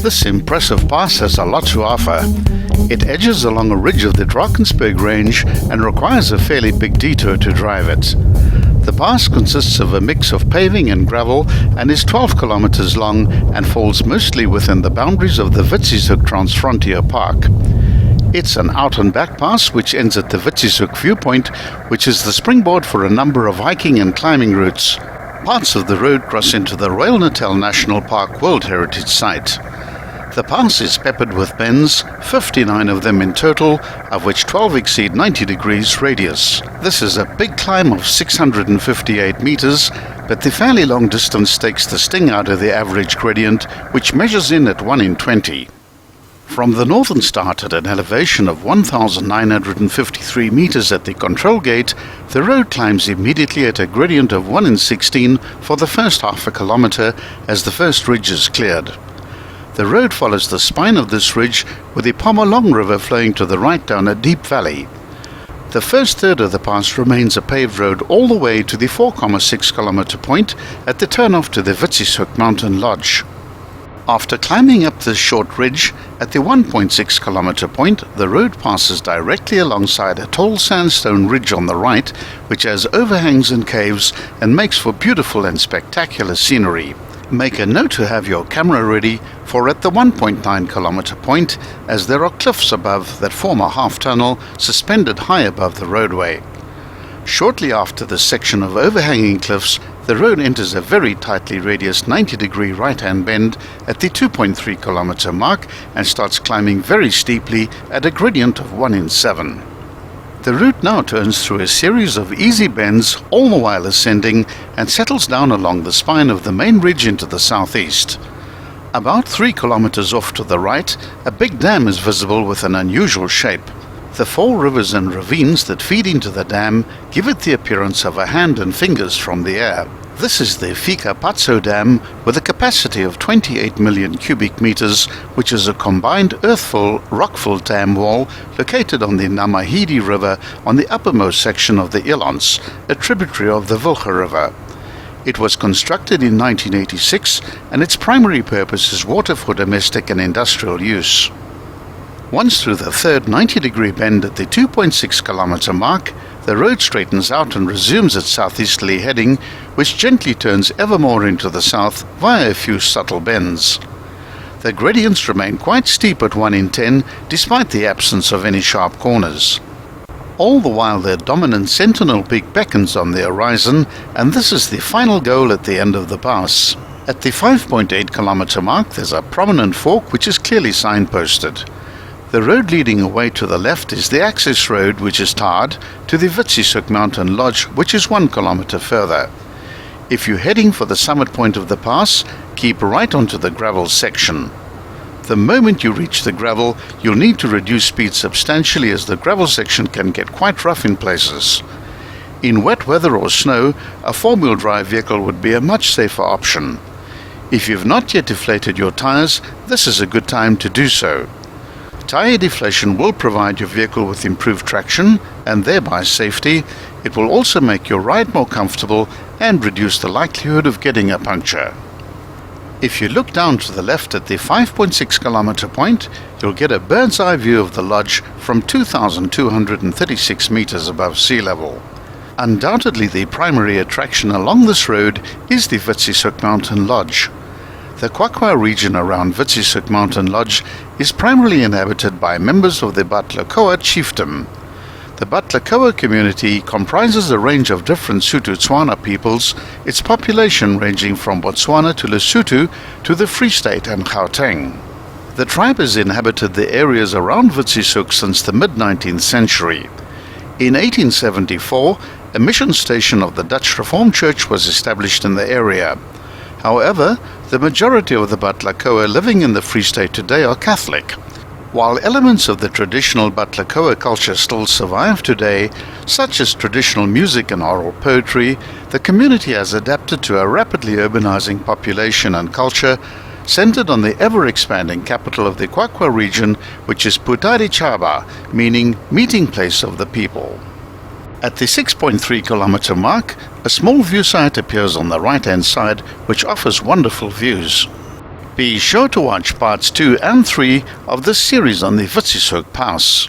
This impressive pass has a lot to offer. It edges along a ridge of the Drakensberg range and requires a fairly big detour to drive it. The pass consists of a mix of paving and gravel and is 12 kilometers long and falls mostly within the boundaries of the Witsieshoek Transfrontier Park. It's an out-and-back pass which ends at the Witsieshoek viewpoint, which is the springboard for a number of hiking and climbing routes. Parts of the road cross into the Royal Natal National Park World Heritage Site. The pass is peppered with bends, 59 of them in total, of which 12 exceed 90 degrees radius. This is a big climb of 658 meters, but the fairly long distance takes the sting out of the average gradient, which measures in at 1 in 20. From the northern start at an elevation of 1,953 meters at the control gate, the road climbs immediately at a gradient of 1 in 16 for the first half a kilometer as the first ridge is cleared. The road follows the spine of this ridge with the Pomerlong River flowing to the right down a deep valley. The first third of the pass remains a paved road all the way to the 4,6 kilometer point at the turnoff to the Witsieshoek Mountain Lodge. After climbing up this short ridge, at the 1.6 kilometer point, the road passes directly alongside a tall sandstone ridge on the right, which has overhangs and caves and makes for beautiful and spectacular scenery. Make a note to have your camera ready for at the 1.9 kilometer point, as there are cliffs above that form a half tunnel suspended high above the roadway. Shortly after this section of overhanging cliffs, the road enters a very tightly radiused 90-degree right-hand bend at the 2.3 kilometer mark and starts climbing very steeply at a gradient of 1 in 7. The route now turns through a series of easy bends all the while ascending and settles down along the spine of the main ridge into the southeast. About 3 kilometers off to the right, a big dam is visible with an unusual shape. The 4 rivers and ravines that feed into the dam give it the appearance of a hand and fingers from the air. This is the Fika Patso Dam with a capacity of 28 million cubic meters, which is a combined earthful-rockful dam wall located on the Namahidi River on the uppermost section of the Ilans, a tributary of the Wilge River. It was constructed in 1986 and its primary purpose is water for domestic and industrial use. Once through the third 90-degree bend at the 2.6 kilometer mark, the road straightens out and resumes its southeasterly heading, which gently turns ever more into the south via a few subtle bends. The gradients remain quite steep at 1 in 10, despite the absence of any sharp corners. All the while their dominant Sentinel Peak beckons on the horizon, and this is the final goal at the end of the pass. At the 5.8 kilometer mark, there's a prominent fork which is clearly signposted. The road leading away to the left is the access road, which is tarred, to the Witsieshoek Mountain Lodge, which is 1 kilometer further. If you're heading for the summit point of the pass, keep right onto the gravel section. The moment you reach the gravel, you'll need to reduce speed substantially as the gravel section can get quite rough in places. In wet weather or snow, a 4-wheel drive vehicle would be a much safer option. If you've not yet deflated your tires, this is a good time to do so. Tire deflation will provide your vehicle with improved traction and thereby safety. It will also make your ride more comfortable and reduce the likelihood of getting a puncture. If you look down to the left at the 5.6 kilometer point, you'll get a bird's eye view of the lodge from 2,236 meters above sea level. Undoubtedly the primary attraction along this road is the Witsieshoek Mountain Lodge. The Kwakwa region around Witsieshoek Mountain Lodge is primarily inhabited by members of the Batlakoa chiefdom. The Batlakoa community comprises a range of different Sotho-Tswana peoples, its population ranging from Botswana to Lesotho to the Free State and Gauteng. The tribe has inhabited the areas around Witsieshoek since the mid-19th century. In 1874, a mission station of the Dutch Reformed Church was established in the area. However, the majority of the Batlakoa living in the Free State today are Catholic. While elements of the traditional Batlakoa culture still survive today, such as traditional music and oral poetry, the community has adapted to a rapidly urbanizing population and culture centered on the ever-expanding capital of the Kwakwa region, which is Putari Chaba, meaning meeting place of the people. At the 6.3 kilometer mark, a small view site appears on the right-hand side, which offers wonderful views. Be sure to watch parts 2 and 3 of this series on the Witsieshoek Pass.